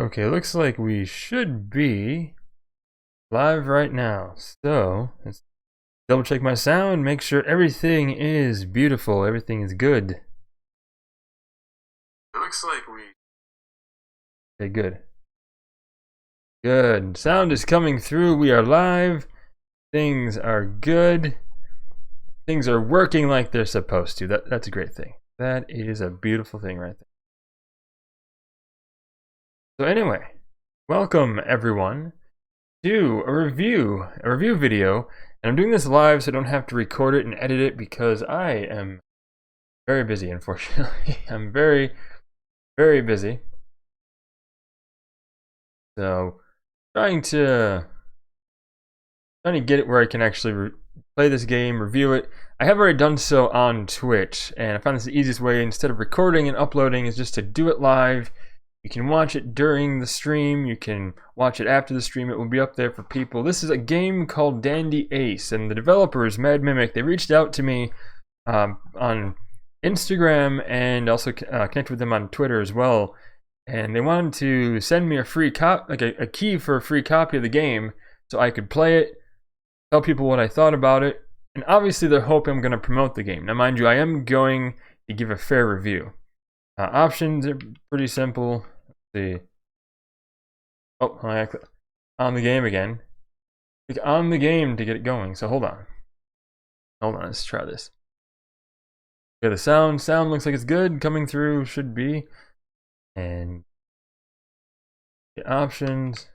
Okay, looks like we should be live right now. So, let's double check my sound, make sure everything is beautiful, everything is good. It looks like we... Okay, good. Good. Sound is coming through. We are live. Things are good. Things are working like they're supposed to. That's a great thing. That is a beautiful thing right there. So anyway, welcome everyone to a review video, and I'm doing this live so I don't have to record it and edit it because I am very busy, unfortunately. I'm very busy. So trying to get it where I can actually play this game, review it. I have already done so on Twitch, and I found this the easiest way instead of recording and uploading is just to do it live. You can watch it during the stream, you can watch it after the stream, it will be up there for people. This is a game called Dandy Ace, and the developers, Mad Mimic, they reached out to me on Instagram and also connected with them on Twitter as well. And they wanted to send me a free a key for a free copy of the game so I could play it, tell people what I thought about it, and obviously they're hoping I'm going to promote the game. Now mind you, I am going to give a fair review. Options are pretty simple. Let's see. Oh, I click on the game again. Click on the game to get it going. So hold on. Let's try this. Okay, the sound looks like it's good. Coming through should be. And the options.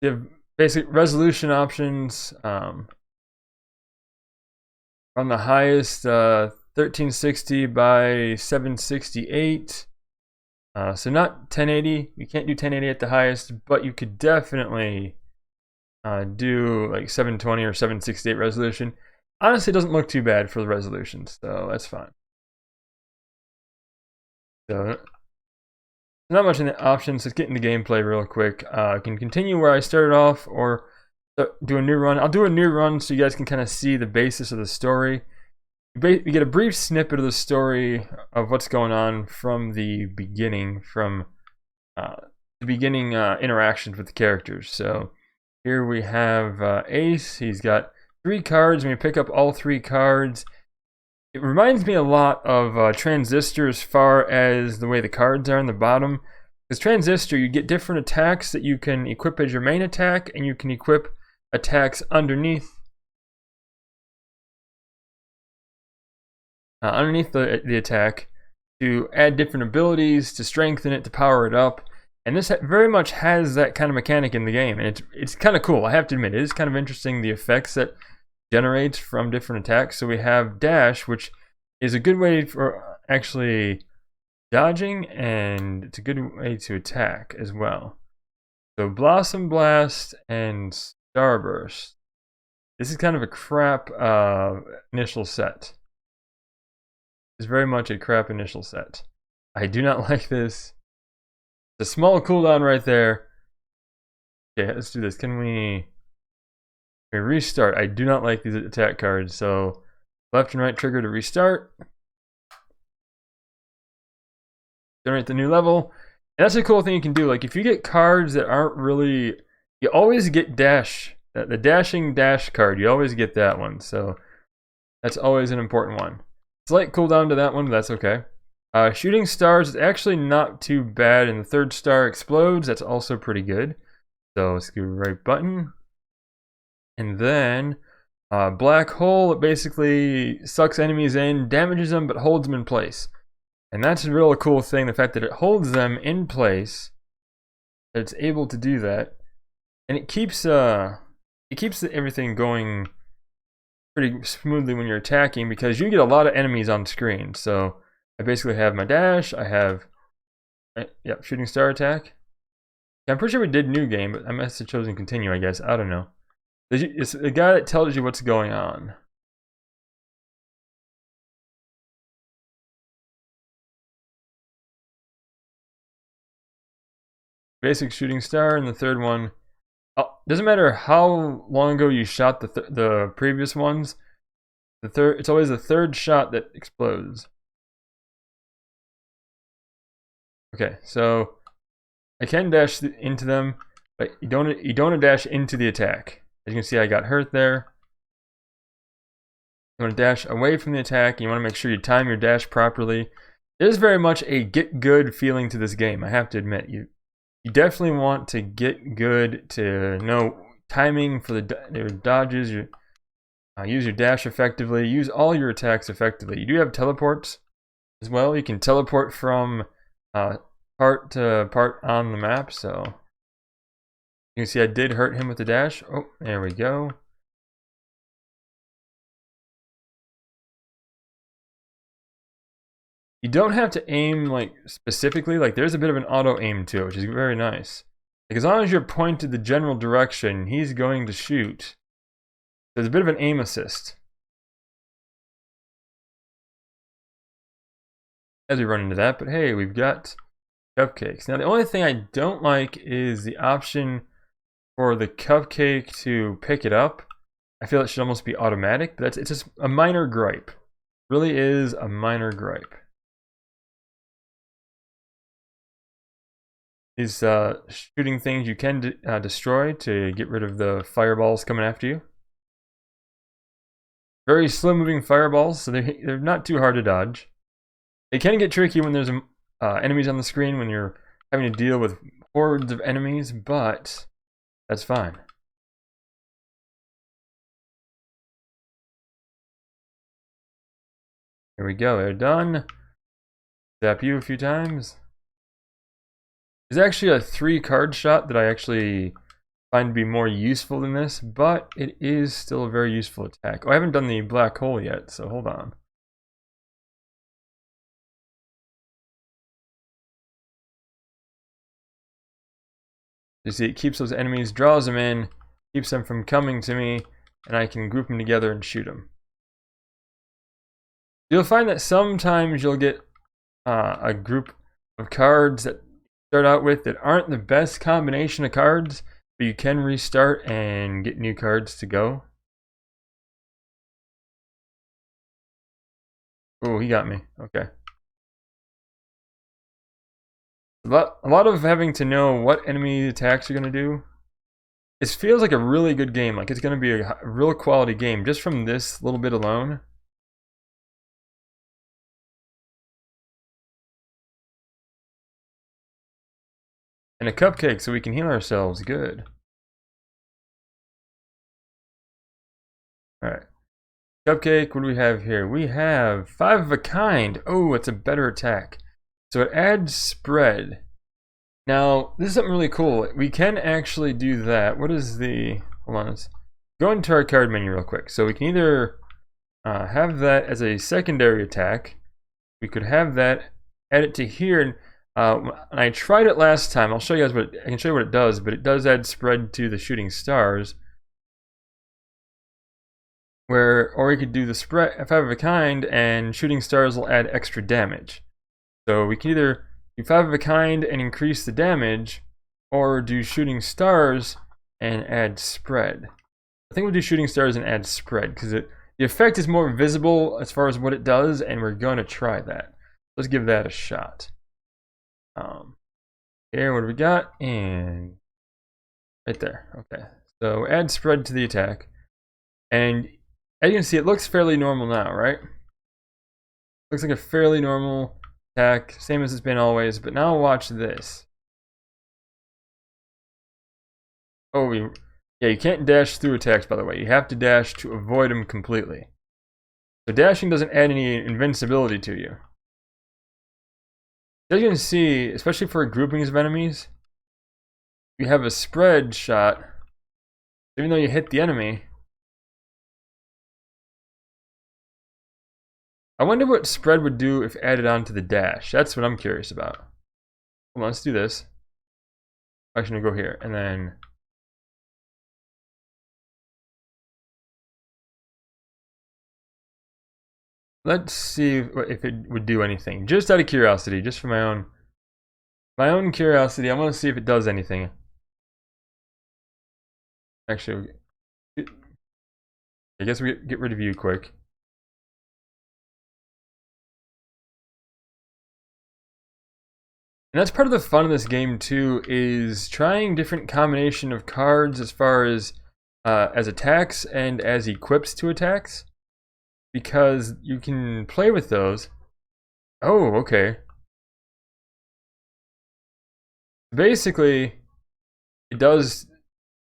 You have basic resolution options. On the highest 1360 by 768. So not 1080. You can't do 1080 at the highest, but you could definitely do like 720 or 768 resolution. Honestly, it doesn't look too bad for the resolution, so that's fine. So not much in the options. Let's get into gameplay real quick. I can continue where I started off or do a new run. I'll do a new run so you guys can kind of see the basis of the story. You get a brief snippet of the story of what's going on from the beginning, from interactions with the characters. So here we have Ace. He's got 3 cards. When you pick up all 3 cards, it reminds me a lot of Transistor as far as the way the cards are on the bottom. Because Transistor, you get different attacks that you can equip as your main attack, and you can equip attacks underneath the attack to add different abilities, to strengthen it, to power it up. And this very much has that kind of mechanic in the game, and it's kind of cool. I have to admit, it is kind of interesting, the effects that generates from different attacks. So we have dash, which is a good way for actually dodging, and it's a good way to attack as well. So Blossom Blast and Starburst. This is kind of a crap initial set. It's very much a crap initial set. I do not like this. It's a small cooldown right there. Okay, let's do this. Can we restart? I do not like these attack cards. So left and right trigger to restart. Generate the new level. And that's a cool thing you can do. Like if you get cards that aren't really, you always get dash. The dashing dash card, you always get that one. So that's always an important one. Slight cooldown to that one, but that's okay. Shooting stars is actually not too bad, and the 3rd star explodes. That's also pretty good. So let's do right button. And then black hole, it basically sucks enemies in, damages them, but holds them in place. And that's a real cool thing, the fact that it holds them in place, that it's able to do that. And it keeps everything going pretty smoothly when you're attacking, because you get a lot of enemies on screen. So I basically have my dash, I have shooting star attack. Yeah, I'm pretty sure we did new game, but I must have chosen continue, I guess. I don't know. It's the guy that tells you what's going on. Basic shooting star, and the 3rd one, doesn't matter how long ago you shot the previous ones. It's always the 3rd shot that explodes. Okay, so I can dash into them, but you don't dash into the attack. As you can see, I got hurt there. You want to dash away from the attack. And you want to make sure you time your dash properly. There's very much a get good feeling to this game. I have to admit, you definitely want to get good to know timing for your dodges. Use your dash effectively. Use all your attacks effectively. You do have teleports as well. You can teleport from part to part on the map. So you can see I did hurt him with the dash. Oh, there we go. You don't have to aim like specifically. Like there's a bit of an auto aim to it, which is very nice. Like as long as you're pointed the general direction, he's going to shoot. There's a bit of an aim assist. As we run into that, but hey, we've got cupcakes. Now the only thing I don't like is the option for the cupcake to pick it up. I feel it should almost be automatic, but it's just a minor gripe. It really is a minor gripe. These shooting things you can destroy to get rid of the fireballs coming after you. Very slow moving fireballs, so they're not too hard to dodge. They can get tricky when there's enemies on the screen, when you're having to deal with hordes of enemies, but that's fine. Here we go, they're done. Zap you a few times. There's actually a 3-card shot that I actually find to be more useful than this, but it is still a very useful attack. Oh, I haven't done the black hole yet, so hold on. You see, it keeps those enemies, draws them in, keeps them from coming to me, and I can group them together and shoot them. You'll find that sometimes you'll get a group of cards that start out with that aren't the best combination of cards, but you can restart and get new cards to go. Oh, he got me. Okay. A lot of having to know what enemy attacks you're going to do. It feels like a really good game. Like it's going to be a real quality game just from this little bit alone. And a cupcake so we can heal ourselves. Good. Alright. Cupcake, what do we have here? We have 5 of a kind. Oh, it's a better attack. So it adds spread. Now, this is something really cool. We can actually do that. What is the... Hold on. Let's go into our card menu real quick. So we can either have that as a secondary attack. We could have that, add it to here. And I tried it last time. I'll show you guys I can show you what it does, but it does add spread to the shooting stars. Or we could do the spread 5 of a kind, and shooting stars will add extra damage. So we can either do 5 of a kind and increase the damage, or do shooting stars and add spread. I think we'll do shooting stars and add spread, because the effect is more visible as far as what it does, and we're going to try that. Let's give that a shot. Here, what do we got? And right there. Okay. So add spread to the attack. And as you can see, it looks fairly normal now, right? Looks like a fairly normal attack, same as it's been always. But now watch this. Oh, yeah, you can't dash through attacks, by the way. You have to dash to avoid them completely. So dashing doesn't add any invincibility to you. As you can see, especially for groupings of enemies, you have a spread shot. Even though you hit the enemy, I wonder what spread would do if added onto the dash. That's what I'm curious about. Hold on, let's do this. Actually, I'm gonna go here, and then... Let's see if it would do anything. Just out of curiosity, just for my own curiosity, I want to see if it does anything. Actually, I guess we get rid of you quick. And that's part of the fun of this game too, is trying different combination of cards as far as attacks and as equips to attacks, because you can play with those. Oh, okay. Basically, it does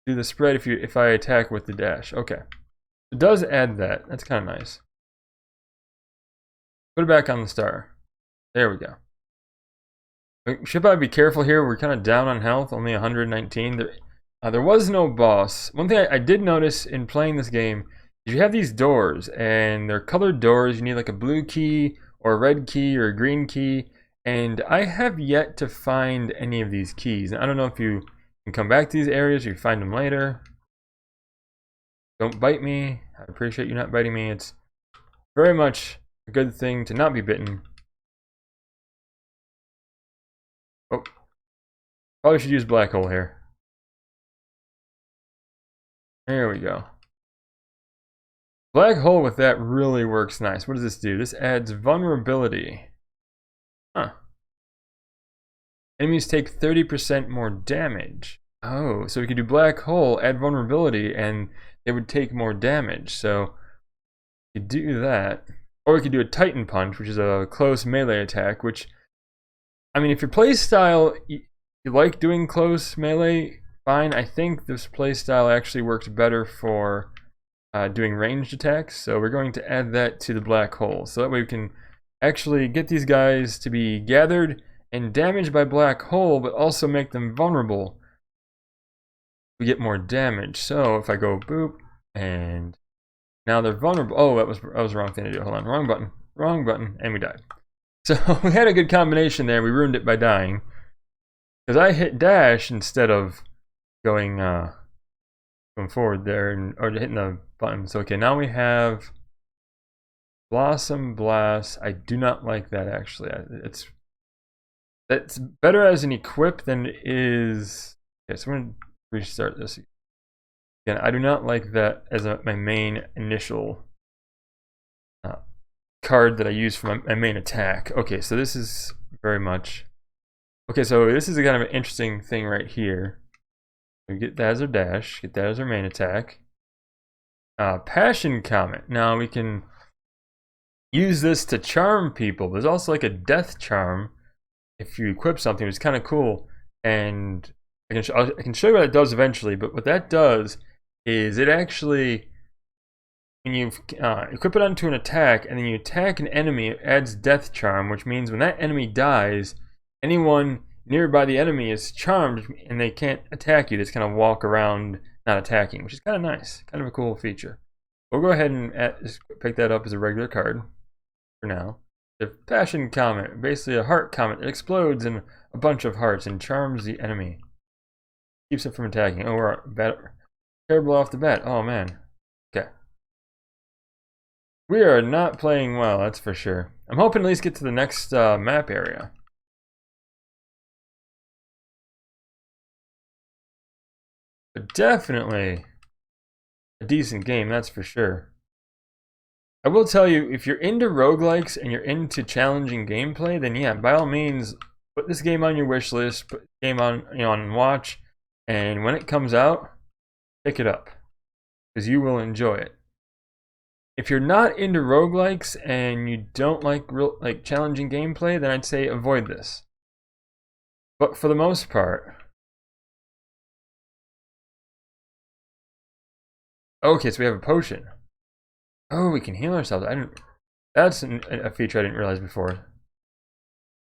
do the spread if I attack with the dash. Okay, it does add that. That's kind of nice. Put it back on the star. There we go. Should probably be careful here. We're kind of down on health, only 119. There was no boss. One thing I did notice in playing this game is you have these doors, and they're colored doors. You need like a blue key, or a red key, or a green key. And I have yet to find any of these keys. I don't know if you can come back to these areas or you find them later. Don't bite me. I appreciate you not biting me. It's very much a good thing to not be bitten. Oh, probably should use black hole here. There we go. Black hole with that really works nice. What does this do? This adds vulnerability. Huh. Enemies take 30% more damage. Oh, so we could do black hole, add vulnerability, and they would take more damage. So we could do that. Or we could do a Titan Punch, which is a close melee attack, which, I mean, if your playstyle, you like doing close melee, fine. I think this playstyle actually works better for doing ranged attacks. So we're going to add that to the black hole. So that way we can actually get these guys to be gathered and damaged by black hole, but also make them vulnerable. We get more damage. So if I go boop, and now they're vulnerable. Oh, that was the wrong thing to do. Hold on, wrong button, and we died. So we had a good combination there. We ruined it by dying, because I hit dash instead of going forward there, or hitting the button. So okay, now we have Blossom Blast. I do not like that actually. That's better as an equip than it is. Okay, so we're gonna restart this again. I do not like that as my main initial card that I use for my main attack. Okay, so this is very much. Okay, so this is a kind of an interesting thing right here. We get that as our dash, get that as our main attack. Passion Comet. Now we can use this to charm people. There's also like a death charm if you equip something, which is kind of cool. And I can show you what it does eventually, but what that does is it actually, when you equip it onto an attack and then you attack an enemy, it adds death charm, which means when that enemy dies, anyone nearby the enemy is charmed and they can't attack you. They just kind of walk around not attacking, which is kind of nice, kind of a cool feature. We'll go ahead and just pick that up as a regular card for now. The Passion Comet, basically a heart comet that explodes in a bunch of hearts and charms the enemy. Keeps it from attacking. Oh, we're terrible off the bat. Oh man. Okay. We are not playing well, that's for sure. I'm hoping to at least get to the next map area. But definitely a decent game, that's for sure. I will tell you, if you're into roguelikes and you're into challenging gameplay, then yeah, by all means, put this game on your wish list, put the game on watch, and when it comes out, pick it up, because you will enjoy it. If you're not into roguelikes and you don't like challenging gameplay, then I'd say avoid this. But for the most part, okay, so we have a potion. Oh, we can heal ourselves. That's a feature I didn't realize before.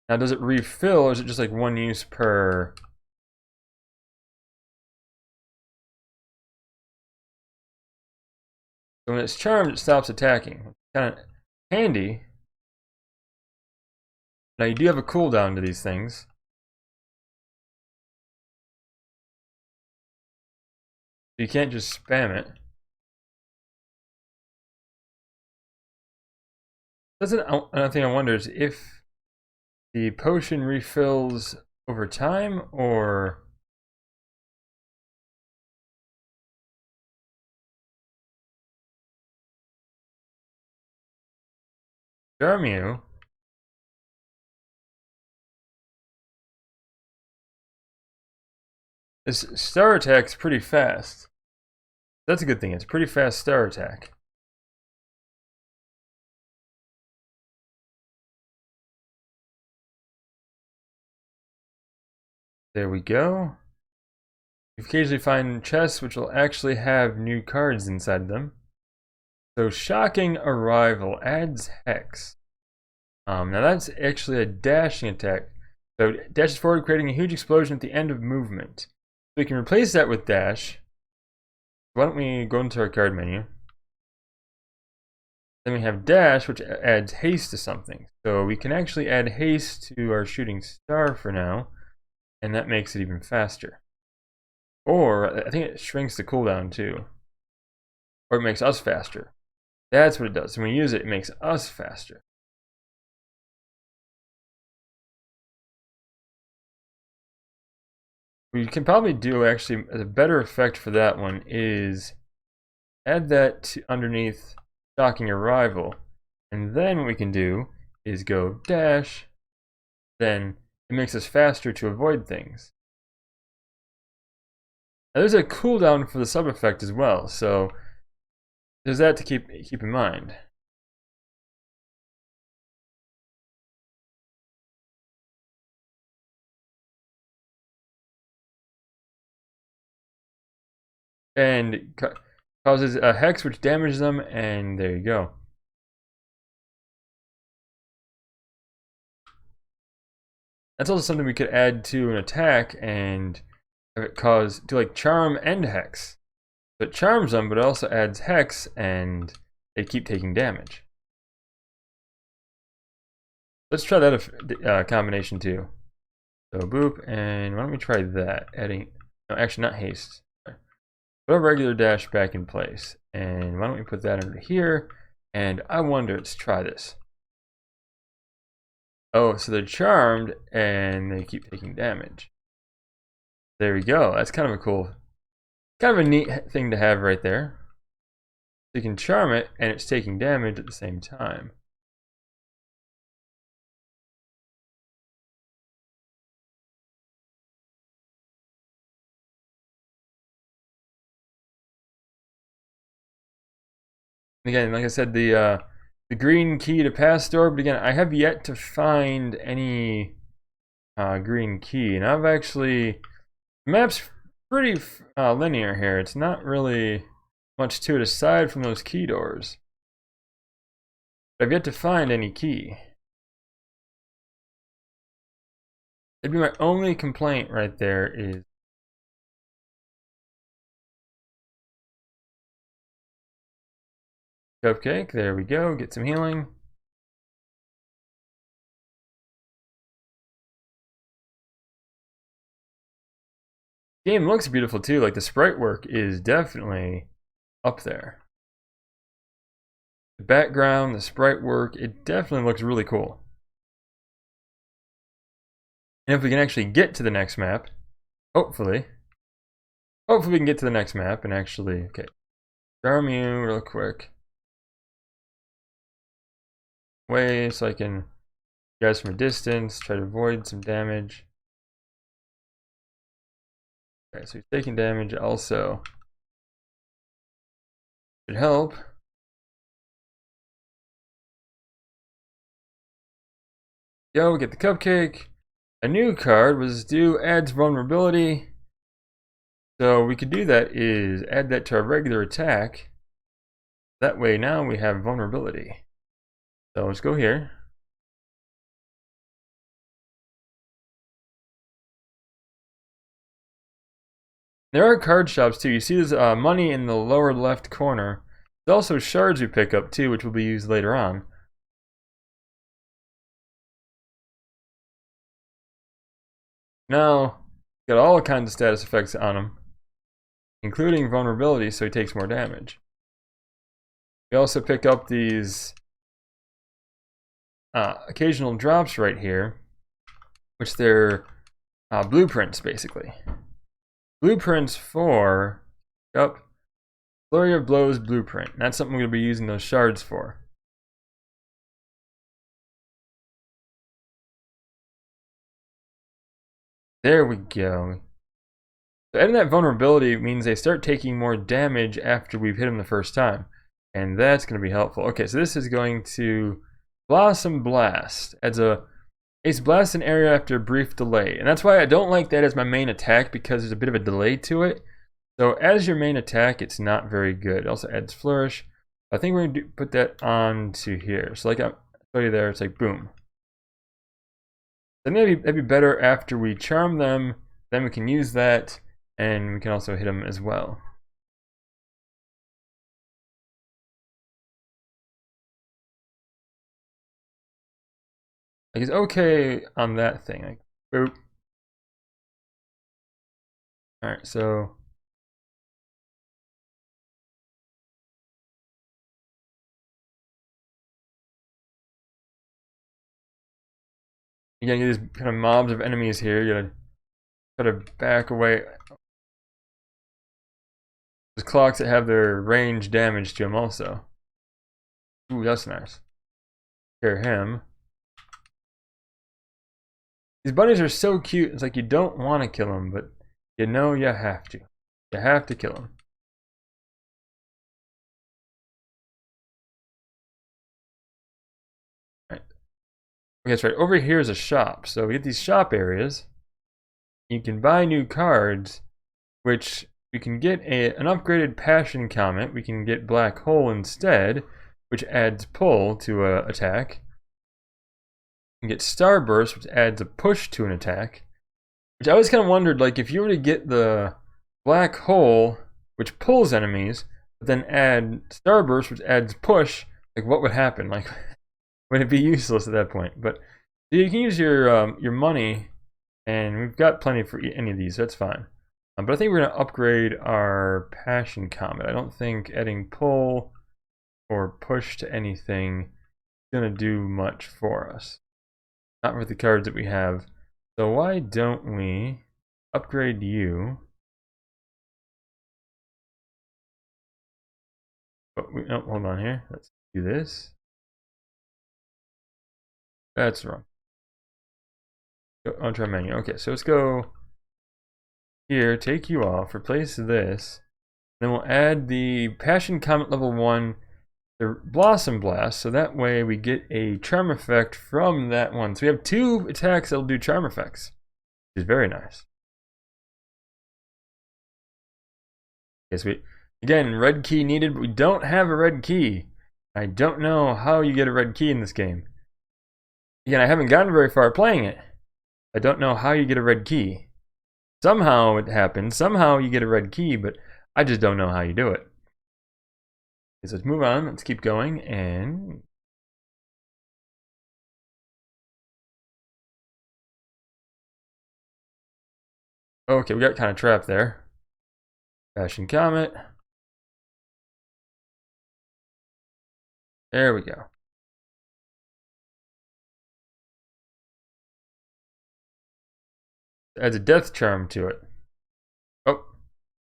Now, does it refill, or is it just like one use per? So when it's charmed, it stops attacking. Kind of handy. Now you do have a cooldown to these things. You can't just spam it. Another thing I wonder is if the potion refills over time, or Charmu. This star attack's pretty fast. That's a good thing. It's a pretty fast star attack. There we go. You occasionally find chests which will actually have new cards inside them. So Shocking Arrival adds Hex. Now that's actually a dashing attack. So dashes forward, creating a huge explosion at the end of movement. So we can replace that with dash. Why don't we go into our card menu? Then we have dash, which adds haste to something. So we can actually add haste to our shooting star for now, and that makes it even faster. Or I think it shrinks the cooldown too. Or it makes us faster. That's what it does. When we use it, it makes us faster. We can probably do actually a better effect for that one is add that to underneath Shocking Arrival. And then what we can do is go dash, then it makes us faster to avoid things. Now there's a cooldown for the sub effect as well, so there's that to keep in mind. And causes a hex which damages them, and there you go. That's also something we could add to an attack and have it cause do like charm and hex. So it charms them, but it also adds hex, and they keep taking damage. Let's try that combination too. So boop, and why don't we try that? Adding, no, actually not haste. Put our regular dash back in place, and why don't we put that under here? And I wonder, let's try this. Oh, so they're charmed, and they keep taking damage. There we go. That's kind of a neat thing to have right there. So you can charm it, and it's taking damage at the same time. Again, like I said, the green key to pass door, but again, I have yet to find any green key, and I've actually the map's pretty linear here. It's not really much to it aside from those key doors. But I've yet to find any key. It'd be my only complaint right there is cupcake. There we go. Get some healing. Game looks beautiful too. Like the sprite work is definitely up there. The background, the sprite work, it definitely looks really cool. And if we can actually get to the next map, hopefully we can get to the next map and actually, okay, charm you real quick. Way so I can guys from a distance, try to avoid some damage. Okay, so he's taking damage also. Should help. Go get the cupcake. A new card was due adds vulnerability. So we could do that is add that to our regular attack. That way now we have vulnerability. So let's go here. There are card shops too. You see there's money in the lower left corner. There's also shards we pick up too, which will be used later on. Now, got all kinds of status effects on him, including vulnerability, so he takes more damage. We also pick up these occasional drops right here, which they're blueprints basically. Blueprints for Flurry of Blows blueprint. That's something we're going to be using those shards for. There we go. So adding that vulnerability means they start taking more damage after we've hit them the first time. And that's going to be helpful. Okay, so this is going to Blossom Blast. Adds a Ace Blast an area after a brief delay. And that's why I don't like that as my main attack, because there's a bit of a delay to it. So as your main attack, it's not very good. It also adds Flourish. I think we're going to put that on to here. So like I show you there, it's like boom. Then that'd be better after we charm them. Then we can use that, and we can also hit them as well. Like, it's okay on that thing. Like, boop. Alright, so you gotta get these kind of mobs of enemies here. You gotta try to back away. There's clocks that have their range damage to them also. Ooh, that's nice. Scare him. These bunnies are so cute. It's like you don't want to kill them, but you know you have to. You have to kill them. Right. Okay, that's right. Over here is a shop. So we get these shop areas. You can buy new cards, which we can get an upgraded Passion Comet. We can get Black Hole instead, which adds pull to an attack. You can get Starburst, which adds a push to an attack. Which I always kind of wondered, like, if you were to get the Black Hole, which pulls enemies, but then add Starburst, which adds push, like, what would happen? Like, would it be useless at that point? But you can use your money, and we've got plenty for any of these, so that's fine. But I think we're going to upgrade our Passion Comet. I don't think adding pull or push to anything is going to do much for us. Not with the cards that we have. So why don't we upgrade you? But we, oh, hold on here. Let's do this. That's wrong. Go onto our menu. Okay, so let's go here, take you off, replace this. Then we'll add the Passion Comet level 1, the Blossom Blast, so that way we get a charm effect from that one. So we have 2 attacks that'll do charm effects, which is very nice. Okay, so again, red key needed, but we don't have a red key. I don't know how you get a red key in this game. Again, I haven't gotten very far playing it. I don't know how you get a red key. Somehow it happens. Somehow you get a red key, but I just don't know how you do it. Okay, so let's move on. Let's keep going. And okay, we got kind of trapped there. Passion Comet. There we go. Adds a death charm to it. Oh,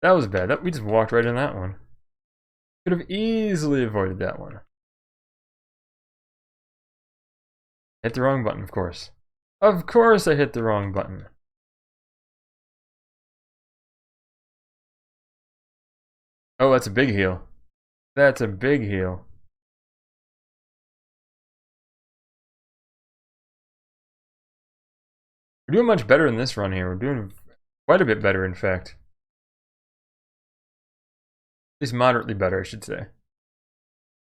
that was bad. We just walked right in that one. Could have easily avoided that one. Hit the wrong button, of course. Of course I hit the wrong button. Oh, that's a big heal. That's a big heal. We're doing much better in this run here. We're doing quite a bit better, in fact. At least moderately better, I should say.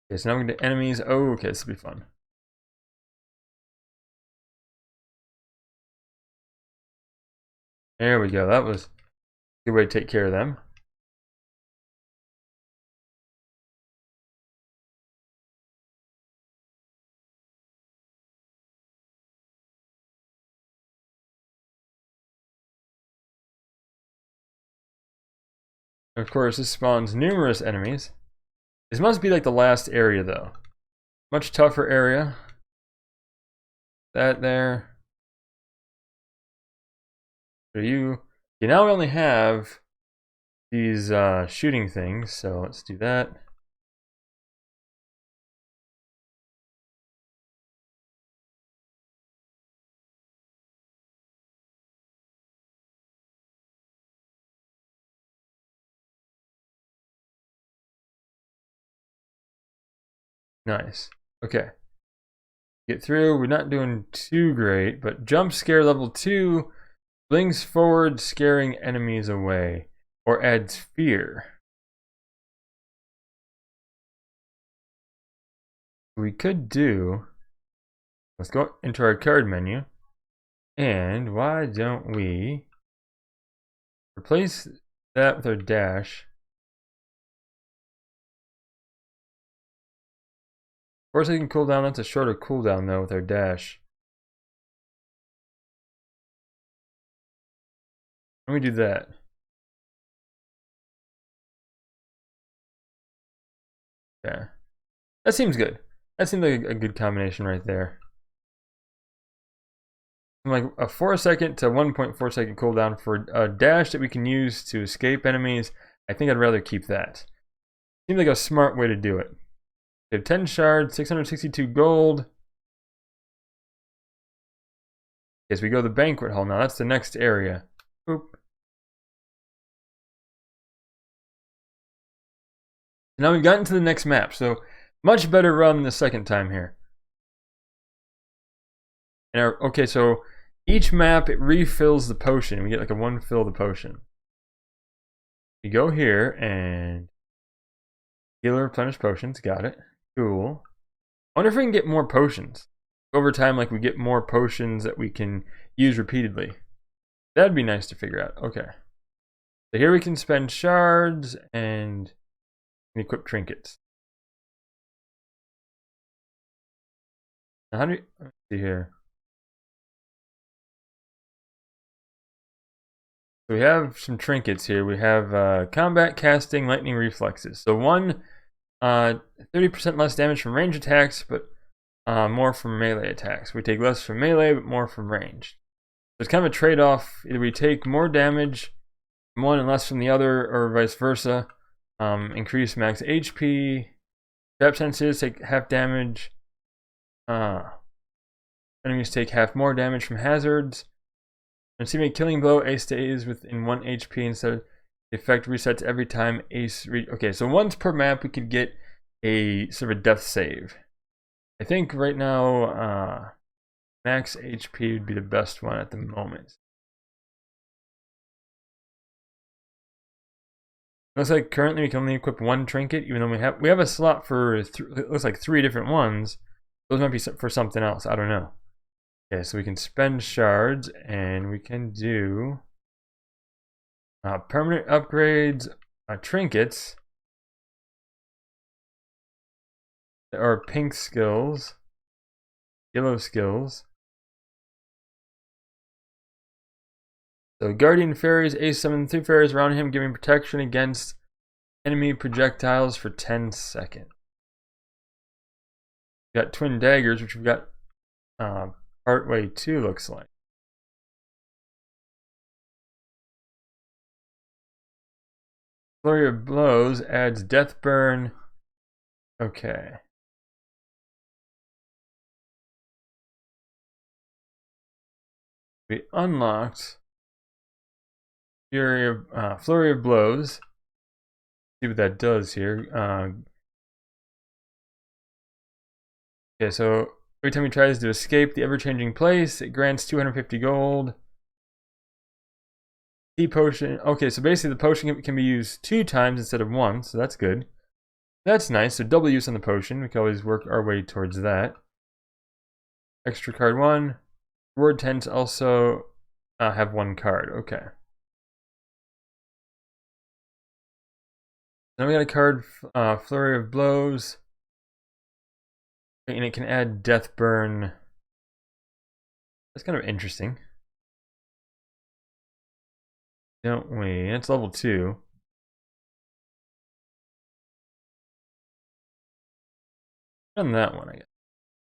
Okay, so now we're going to enemies. Oh, okay, this will be fun. There we go. That was a good way to take care of them. Of course, this spawns numerous enemies. This must be like the last area, though. Much tougher area. That there. So you now we only have these shooting things, so let's do that. Nice. Okay. Get through. We're not doing too great, but jump scare level 2 blinks forward, scaring enemies away, or adds fear. We could do. Let's go into our card menu, and why don't we replace that with our dash? 4-second cooldown. That's a shorter cooldown though with our dash. Let me do that. Yeah, that seems good. That seems like a good combination right there. From like a 4-second to 1.4-second cooldown for a dash that we can use to escape enemies. I think I'd rather keep that. Seems like a smart way to do it. We have 10 shards, 662 gold. Yes, we go to the banquet hall now. That's the next area. Boop. Now we've gotten to the next map, so much better run the second time here. And okay, so each map it refills the potion. We get like a 1 fill of the potion. We go here and healer replenish potions. Got it. Cool. I wonder if we can get more potions. Over time, like we get more potions that we can use repeatedly. That'd be nice to figure out. Okay. So here we can spend shards and equip trinkets. Now how do let's see here. So we have some trinkets here. We have combat casting, lightning reflexes. So one, 30% less damage from range attacks, but more from melee attacks. We take less from melee, but more from range. So it's kind of a trade-off. Either we take more damage from one and less from the other, or vice versa. Increase max HP. Trap senses take half damage. Enemies take half more damage from hazards. And see me killing blow, Ace stays within 1 HP instead of the effect resets every time Ace okay, so once per map we could get a sort of a death save. I think right now max HP would be the best one at the moment. Looks like currently we can only equip 1 trinket, even though we have a slot for it looks like 3 different ones. Those might be for something else. I don't know. Okay, so we can spend shards and we can do permanent upgrades, trinkets, or pink skills, yellow skills. So Guardian Fairies, Ace summons 3 fairies around him, giving protection against enemy projectiles for 10 seconds. We got Twin Daggers, which we've got partway 2 looks like. Flurry of Blows adds Death Burn. Okay. We unlocked Flurry of Blows. See what that does here. Okay, so every time he tries to escape the ever-changing place, it grants 250 gold. Tea potion. Okay, so basically the potion can be used 2 times instead of 1, so that's good. That's nice. So double use on the potion. We can always work our way towards that. Extra card 1. Reward tends to also have 1 card. Okay. Now we got a card, Flurry of Blows. And it can add Death Burn. That's kind of interesting. Don't we? It's level 2. Done that one, I guess.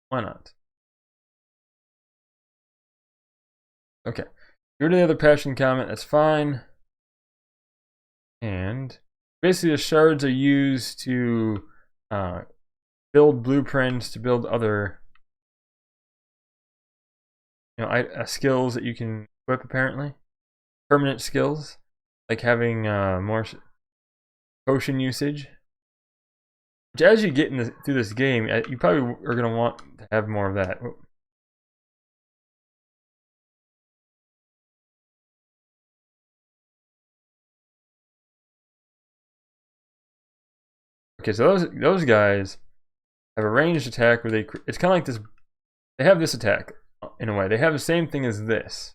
Why not? Okay. Get rid of the other passion comment, that's fine. And basically the shards are used to build blueprints, to build other skills that you can equip apparently. Permanent skills, like having more potion usage. Which, as you get through this game, you probably are going to want to have more of that. Okay, so those guys have a ranged attack where it's kind of like this. They have this attack in a way. They have the same thing as this.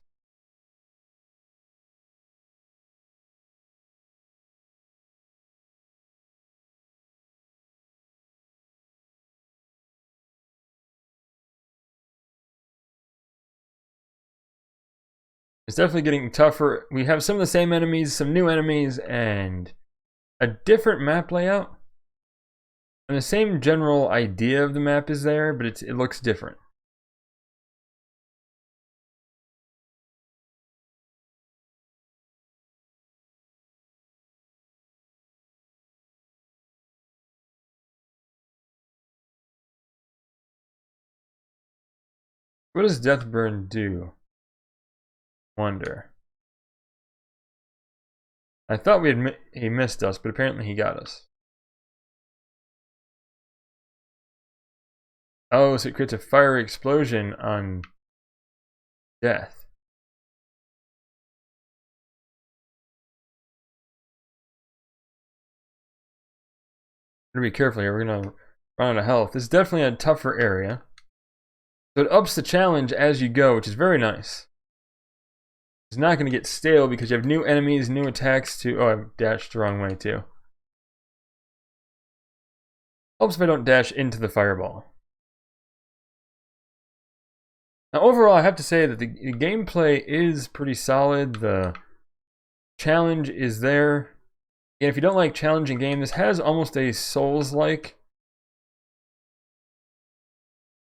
It's definitely getting tougher. We have some of the same enemies, some new enemies, and a different map layout. And the same general idea of the map is there, but it looks different. What does Deathburn do? Wonder. I thought he missed us, but apparently he got us. Oh, so it creates a fiery explosion on death. We're gonna be careful here. We're gonna run out of health. This is definitely a tougher area. So it ups the challenge as you go, which is very nice. It's not going to get stale because you have new enemies, new attacks to... Oh, I dashed the wrong way too. Helps if I don't dash into the fireball. Now overall, I have to say that the gameplay is pretty solid. The challenge is there. And if you don't like challenging games, this has almost a Souls-like.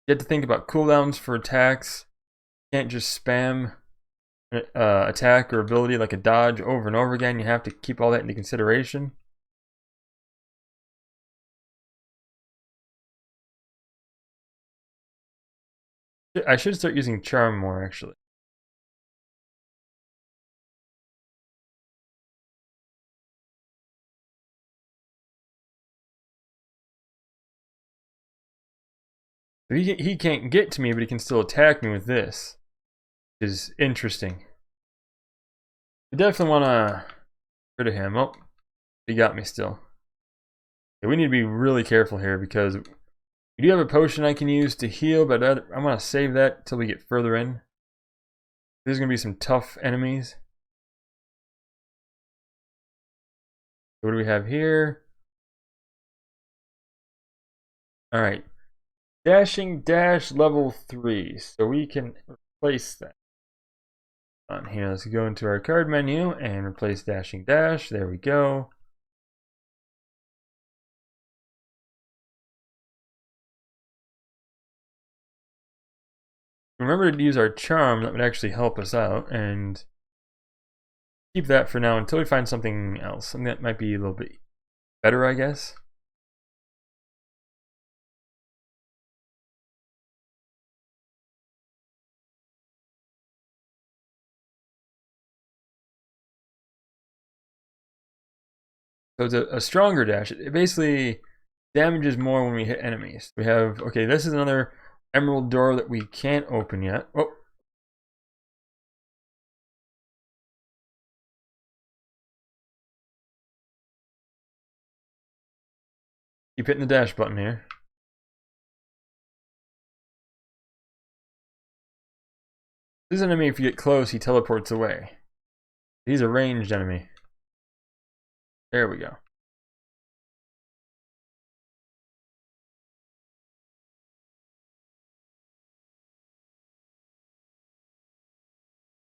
You have to think about cooldowns for attacks. You can't just spam attack or ability like a dodge over and over again. You have to keep all that into consideration. I should start using charm more, actually. He can't get to me, but he can still attack me with this. Which is interesting. I definitely want to get rid of him. Oh, he got me still. Okay, we need to be really careful here because we do have a potion I can use to heal, but I'm going to save that until we get further in. There's going to be some tough enemies. What do we have here? Alright. Dashing dash level 3. So we can replace that. On here, let's go into our card menu and replace dashing dash. There we go. Remember to use our charm. That would actually help us out, and keep that for now until we find something else. Something that might be a little bit better, I guess. So it's a stronger dash. It basically damages more when we hit enemies. We have, okay, this is another emerald door that we can't open yet. Oh. Keep hitting the dash button here. This enemy, if you get close, he teleports away. He's a ranged enemy. There we go.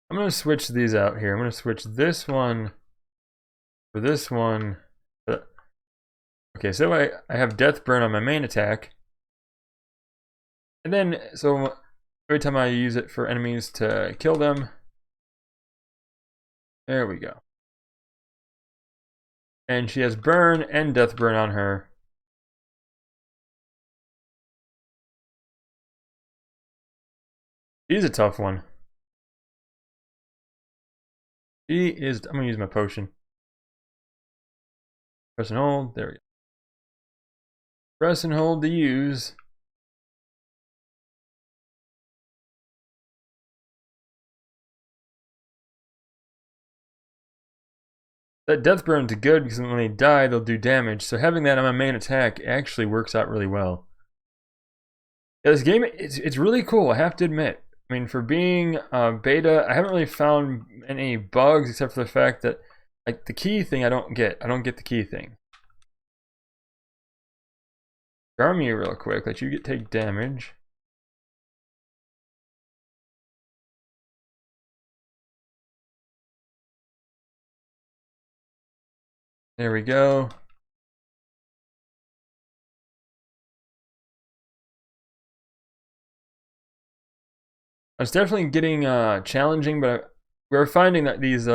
I'm going to switch these out here. I'm going to switch this one for this one. Okay, so I have Death Burn on my main attack. And then, so every time I use it for enemies to kill them. There we go. And she has Burn and Death Burn on her. She's a tough one. She is, I'm going to use my potion. Press and hold, there we go. Press and hold to use. That death burn's good because when they die, they'll do damage. So having that on my main attack actually works out really well. Yeah, this game, it's really cool, I have to admit. I mean, for being beta, I haven't really found any bugs except for the fact that, like, the key thing I don't get. I don't get the key thing. Charm you real quick, let you take damage. There we go. It's definitely getting challenging, but we're finding that these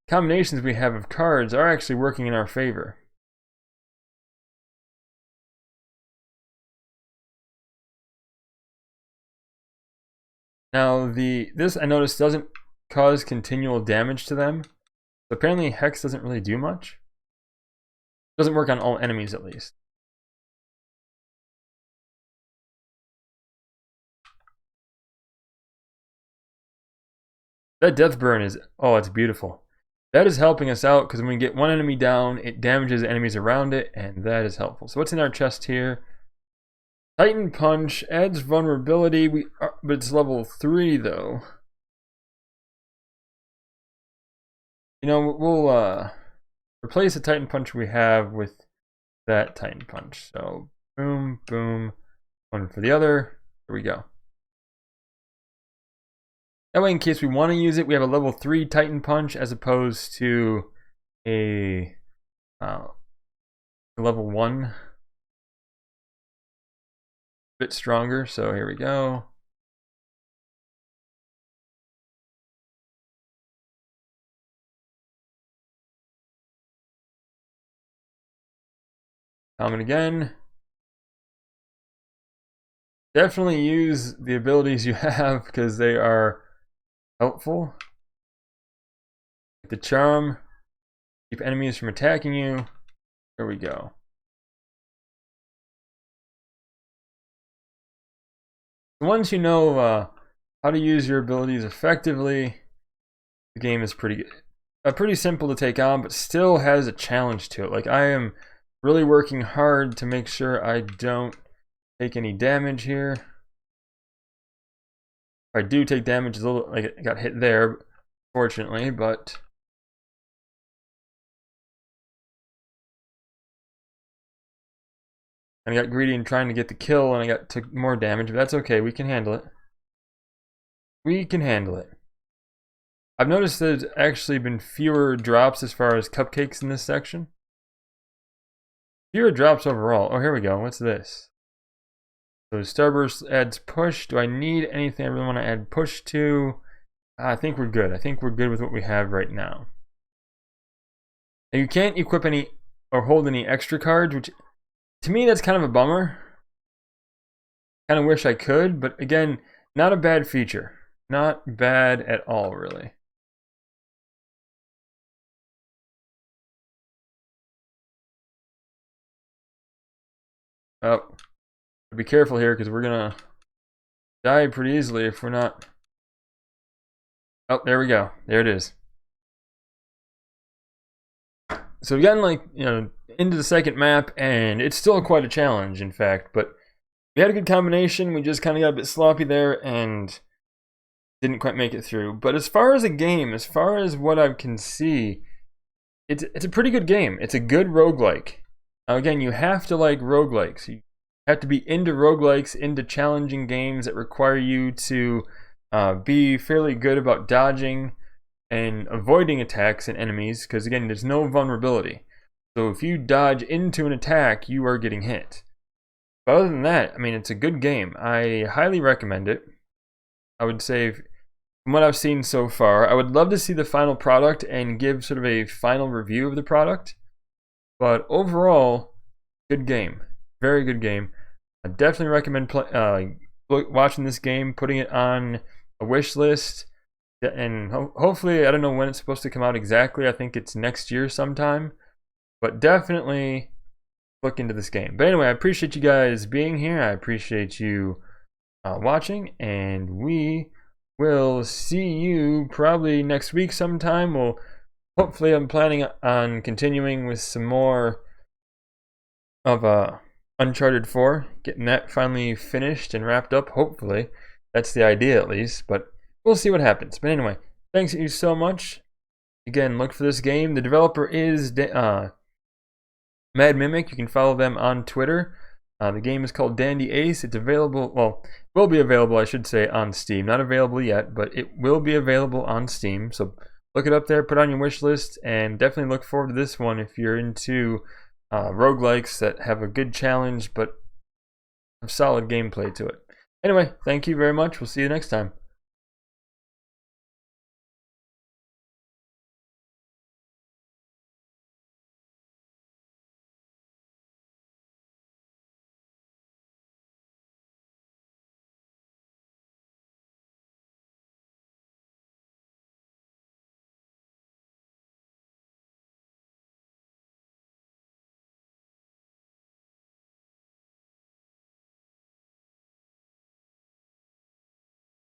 combinations we have of cards are actually working in our favor. Now this I noticed doesn't cause continual damage to them. But apparently Hex doesn't really do much. Doesn't work on all enemies at least. That death burn is, oh, it's beautiful. That is helping us out because when we get one enemy down, it damages enemies around it, and that is helpful. So what's in our chest here? Titan Punch adds vulnerability, but it's level 3 though. You know, we'll replace the Titan Punch we have with that Titan Punch. So boom, boom, one for the other. Here we go. That way, in case we want to use it, we have a level 3 Titan Punch as opposed to a level 1. A bit stronger, so here we go. Comment again. Definitely use the abilities you have because they are helpful. The charm, keep enemies from attacking you. There we go. Once you know how to use your abilities effectively, the game is pretty simple to take on, but still has a challenge to it. Like, I am really working hard to make sure I don't take any damage here. If I do take damage, it's a little, like, I got hit there, fortunately, but I got greedy in trying to get the kill, and I took more damage, but that's okay. We can handle it. We can handle it. I've noticed there's actually been fewer drops as far as cupcakes in this section. Fewer drops overall. Oh, here we go. What's this? So Starburst adds push. Do I need anything I really want to add push to? I think we're good. I think we're good with what we have right now. And you can't equip any or hold any extra cards, which to me that's kind of a bummer. Kind of wish I could, but again, not a bad feature. Not bad at all, really. Oh, be careful here because we're gonna die pretty easily if we're not. Oh, there we go. There it is. So we've gotten, like, you know, into the second map, and it's still quite a challenge, in fact. But we had a good combination. We just kind of got a bit sloppy there and didn't quite make it through. But as far as a game, as far as what I can see, it's a pretty good game. It's a good roguelike. Now, again, you have to like roguelikes. You have to be into roguelikes, into challenging games that require you to be fairly good about dodging and avoiding attacks and enemies, because again, there's no vulnerability. So if you dodge into an attack, you are getting hit. But other than that, I mean, it's a good game. I highly recommend it. I would say, from what I've seen so far, I would love to see the final product and give sort of a final review of the product. But overall, good game. Very good game. I definitely recommend watching this game, putting it on a wish list, and hopefully, I don't know when it's supposed to come out exactly. I think it's next year sometime. But definitely look into this game. But anyway, I appreciate you guys being here. I appreciate you watching, and we will see you probably next week sometime. Hopefully I'm planning on continuing with some more of Uncharted 4, getting that finally finished and wrapped up. Hopefully that's the idea, at least, but we'll see what happens. But anyway, thanks you so much. Again, look for this game. The developer is Mad Mimic. You can follow them on Twitter. The game is called Dandy Ace. It's available, well, will be available, I should say, on Steam. Not available yet, but it will be available on Steam. So look it up there, put it on your wish list, and definitely look forward to this one if you're into roguelikes that have a good challenge but have solid gameplay to it. Anyway, thank you very much. We'll see you next time.